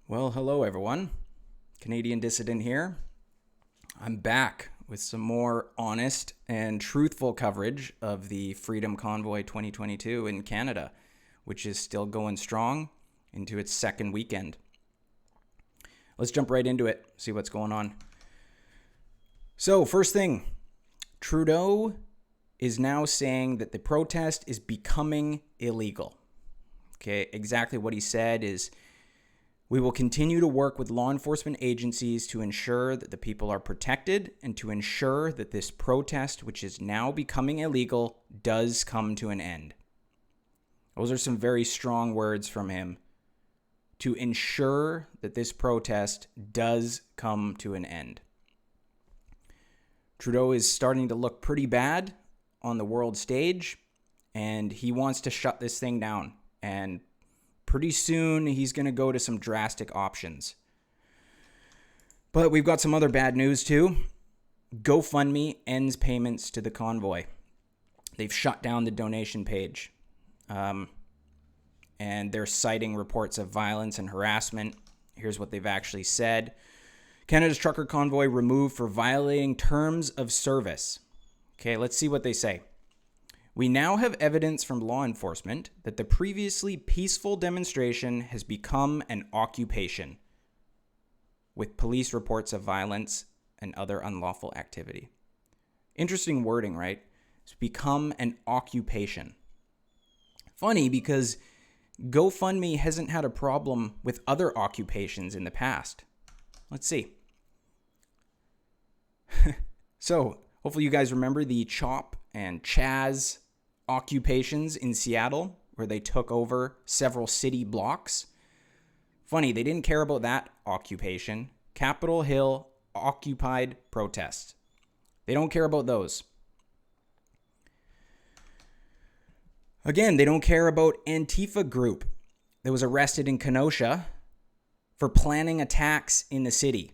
Well, hello everyone. Canadian Dissident here. I'm back with some more honest and truthful coverage of the Freedom Convoy 2022 in Canada, which is still going strong into its second weekend. Let's jump right into it, see what's going on. So, first thing, Trudeau is now saying that the protest is becoming illegal. Okay, exactly what he said is, we will continue to work with law enforcement agencies to ensure that the people are protected and to ensure that this protest, which is now becoming illegal, does come to an end. Those are some very strong words from him. To ensure that this protest does come to an end. Trudeau is starting to look pretty bad on the world stage, and he wants to shut this thing down. And pretty soon, he's going to go to some drastic options. But we've got some other bad news, too. GoFundMe ends payments to the convoy. They've shut down the donation page. And they're citing reports of violence and harassment. Here's what they've actually said. Canada's trucker convoy removed for violating terms of service. Okay, let's see what they say. We now have evidence from law enforcement that the previously peaceful demonstration has become an occupation, with police reports of violence and other unlawful activity. Interesting wording, right? It's become an occupation. Funny because GoFundMe hasn't had a problem with other occupations in the past. Let's see. So, hopefully you guys remember the Chop and Chaz occupations in Seattle, where they took over several city blocks. Funny, they didn't care about that occupation. Capitol Hill occupied protests. They don't care about those. Again, they don't care about Antifa group that was arrested in Kenosha for planning attacks in the city.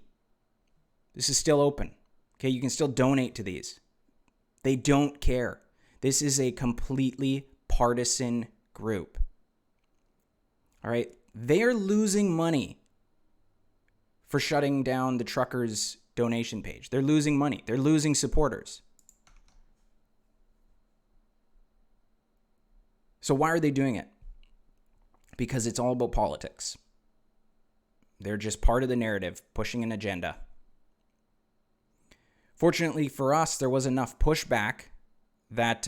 This is still open. Okay, you can still donate to these. They don't care. This is a completely partisan group. All right, they're losing money for shutting down the truckers' donation page. They're losing money. They're losing supporters. So why are they doing it? Because it's all about politics. They're just part of the narrative, pushing an agenda. Fortunately for us, there was enough pushback that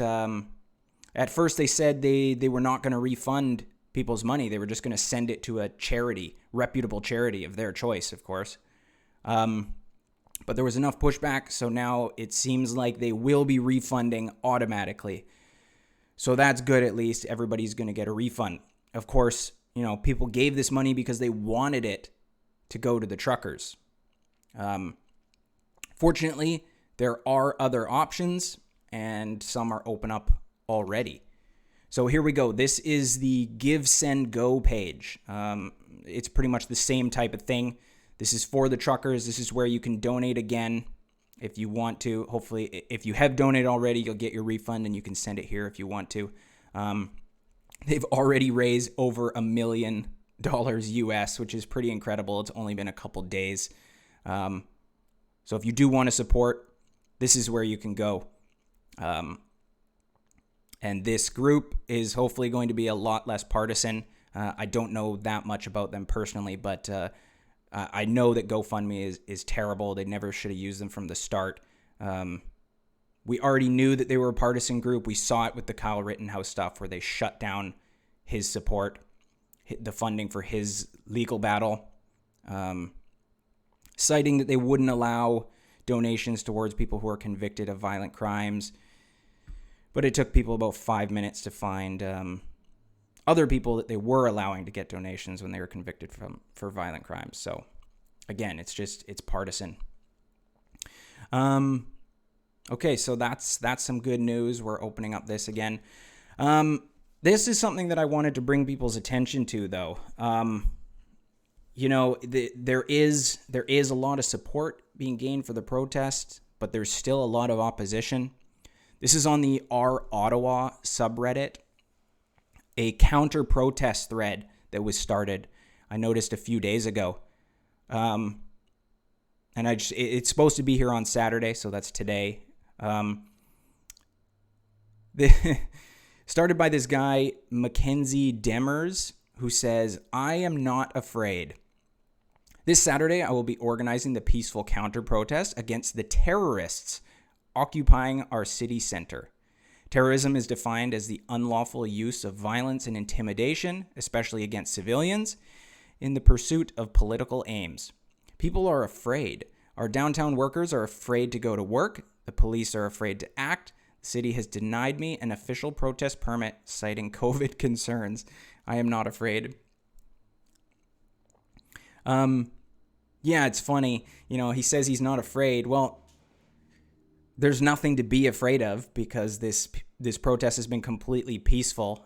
at first they said they were not going to refund people's money. They were just going to send it to a charity, reputable charity of their choice, of course. But there was enough pushback, so now it seems like they will be refunding automatically. So that's good, at least. Everybody's going to get a refund. Of course, people gave this money because they wanted it to go to the truckers. Fortunately, there are other options, and some are open up already. So here we go. This is the Give, Send, Go page. It's pretty much the same type of thing. This is for the truckers. This is where you can donate again if you want to. Hopefully, if you have donated already, you'll get your refund, and you can send it here if you want to. They've already raised over $1 million US, which is pretty incredible. It's only been a couple days. So if you do want to support, this is where you can go. And this group is hopefully going to be a lot less partisan. I don't know that much about them personally, but I know that GoFundMe is terrible. They never should have used them from the start. We already knew that they were a partisan group. We saw it with the Kyle Rittenhouse stuff where they shut down his support, the funding for his legal battle, citing that they wouldn't allow donations towards people who are convicted of violent crimes. But it took people about 5 minutes to find other people that they were allowing to get donations when they were convicted for violent crimes. So, again, it's partisan. Okay, so that's some good news. We're opening up this again. This is something that I wanted to bring people's attention to, though. There is a lot of support being gained for the protest, but there's still a lot of opposition. This is on the R Ottawa subreddit, a counter-protest thread that was started. I noticed a few days ago. And it's supposed to be here on Saturday, so that's today. Started by this guy, Mackenzie Demers, who says, "I am not afraid. This Saturday, I will be organizing the peaceful counter-protest against the terrorists occupying our city center. Terrorism is defined as the unlawful use of violence and intimidation, especially against civilians, in the pursuit of political aims. People are afraid. Our downtown workers are afraid to go to work. The police are afraid to act. The city has denied me an official protest permit, citing COVID concerns. I am not afraid." Yeah, it's funny. He says he's not afraid. Well, there's nothing to be afraid of because this protest has been completely peaceful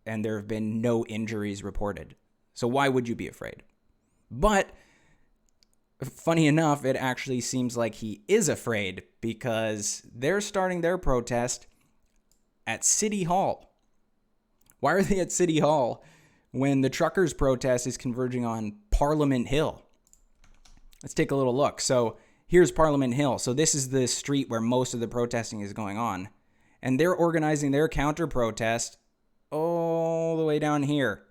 and there have been no injuries reported. So why would you be afraid? But funny enough, it actually seems like he is afraid because they're starting their protest at City Hall. Why are they at City Hall when the truckers' protest is converging on Parliament Hill? Let's take a little look. So here's Parliament Hill. So this is the street where most of the protesting is going on. And they're organizing their counter-protest all the way down here.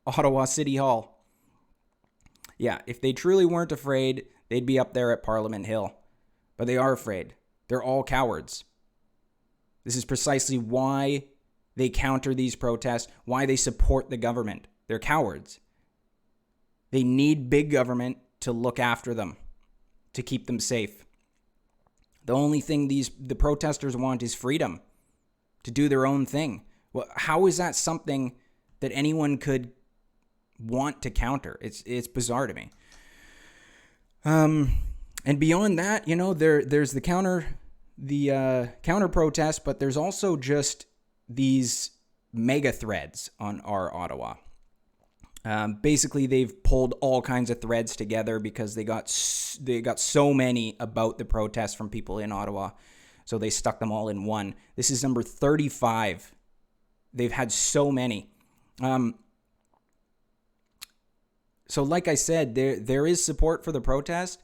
Ottawa City Hall. Yeah, if they truly weren't afraid, they'd be up there at Parliament Hill. But they are afraid. They're all cowards. This is precisely why they counter these protests, why they support the government. They're cowards. They need big government to look after them, to keep them safe. The only thing the protesters want is freedom, to do their own thing. Well, how is that something that anyone could want to counter? It's bizarre to me. And beyond that, there's the counter protest, but there's also just these mega threads on our Ottawa. Basically, they've pulled all kinds of threads together because they got so many about the protest from people in Ottawa, so they stuck them all in one. This is number 35. They've had so many. So like I said, there is support for the protest,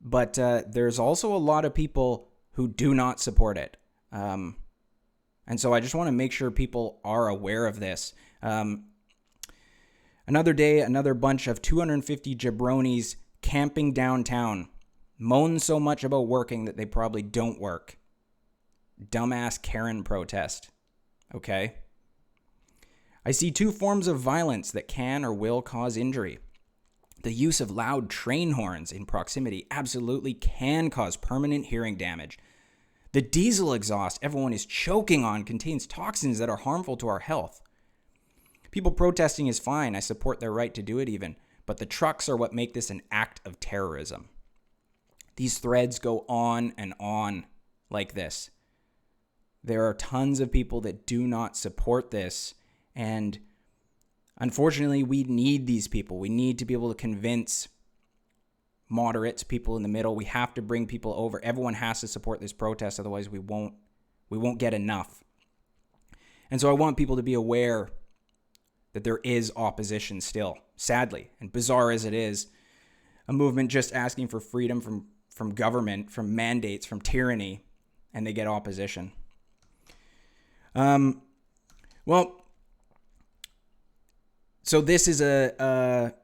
but there's also a lot of people who do not support it. And so I just want to make sure people are aware of this. Another day, another bunch of 250 jabronis camping downtown, moan so much about working that they probably don't work. Dumbass Karen protest. Okay? I see two forms of violence that can or will cause injury. The use of loud train horns in proximity absolutely can cause permanent hearing damage. The diesel exhaust everyone is choking on contains toxins that are harmful to our health. People protesting is fine. I support their right to do it even. But the trucks are what make this an act of terrorism. These threads go on and on like this. There are tons of people that do not support this. And unfortunately, we need these people. We need to be able to convince moderates, people in the middle. We have to bring people over. Everyone has to support this protest. Otherwise, we won't get enough. And so I want people to be aware that there is opposition still, sadly, and bizarre as it is, a movement just asking for freedom from government, from mandates, from tyranny, and they get opposition. So this is a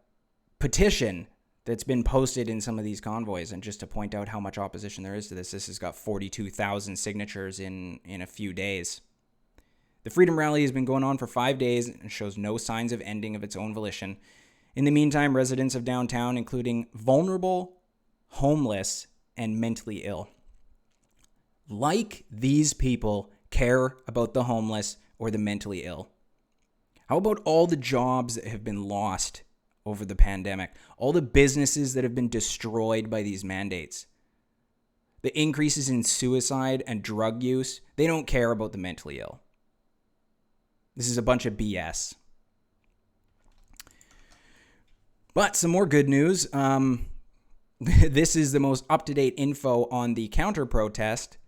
petition that's been posted in some of these convoys, and just to point out how much opposition there is to this has got 42,000 signatures in a few days. The Freedom Rally has been going on for 5 days and shows no signs of ending of its own volition. In the meantime, residents of downtown, including vulnerable, homeless, and mentally ill, like these people, care about the homeless or the mentally ill. How about all the jobs that have been lost over the pandemic? All the businesses that have been destroyed by these mandates? The increases in suicide and drug use? They don't care about the mentally ill. This is a bunch of BS. But some more good news. This is the most up-to-date info on the counter-protest,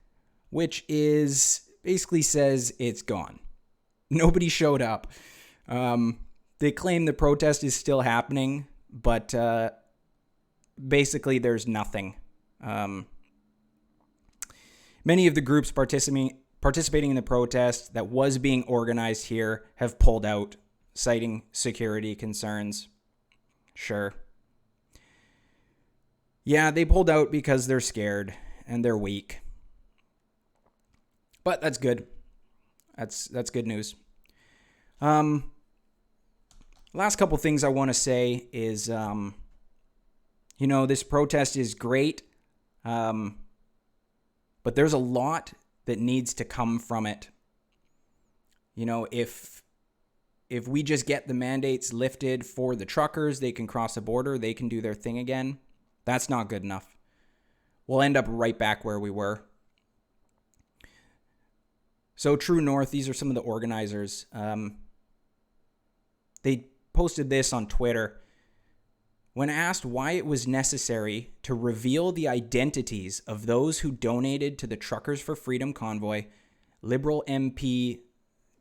which basically says it's gone. Nobody showed up. The They claim the protest is still happening, but basically there's nothing. Many of the groups participating in the protest that was being organized here have pulled out, citing security concerns. Sure. Yeah, they pulled out because they're scared and they're weak. But that's good. That's good news. Last couple things I want to say is, this protest is great, but there's a lot that needs to come from it. If we just get the mandates lifted for the truckers, they can cross the border, they can do their thing again. That's not good enough. We'll end up right back where we were. So True North, these are some of the organizers. They posted this on Twitter. When asked why it was necessary to reveal the identities of those who donated to the Truckers for Freedom convoy, Liberal MP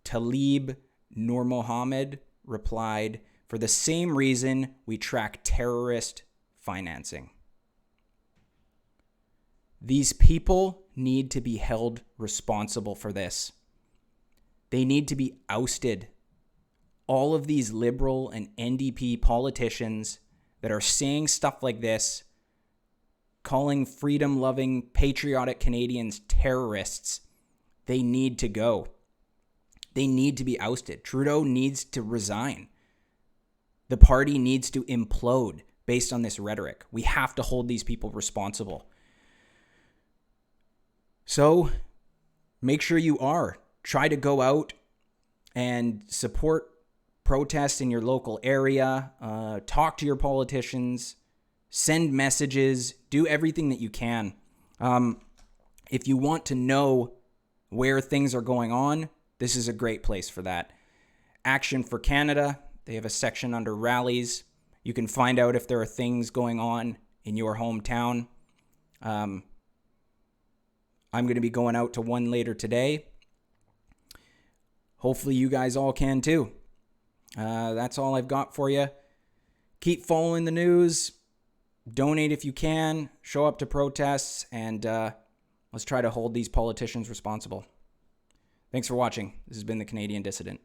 Talib Nur Mohammed replied, "For the same reason we track terrorist financing." These people need to be held responsible for this. They need to be ousted. All of these Liberal and NDP politicians that are saying stuff like this, calling freedom-loving, patriotic Canadians terrorists, they need to go. They need to be ousted. Trudeau needs to resign. The party needs to implode based on this rhetoric. We have to hold these people responsible. So make sure you are. Try to go out and support protests in your local area. Talk to your politicians. Send messages. Do everything that you can. If you want to know where things are going on, this is a great place for that. Action for Canada. They have a section under rallies. You can find out if there are things going on in your hometown. I'm going to be going out to one later today. Hopefully you guys all can too. That's all I've got for you. Keep following the news. Donate if you can. Show up to protests. And let's try to hold these politicians responsible. Thanks for watching. This has been The Canadian Dissident.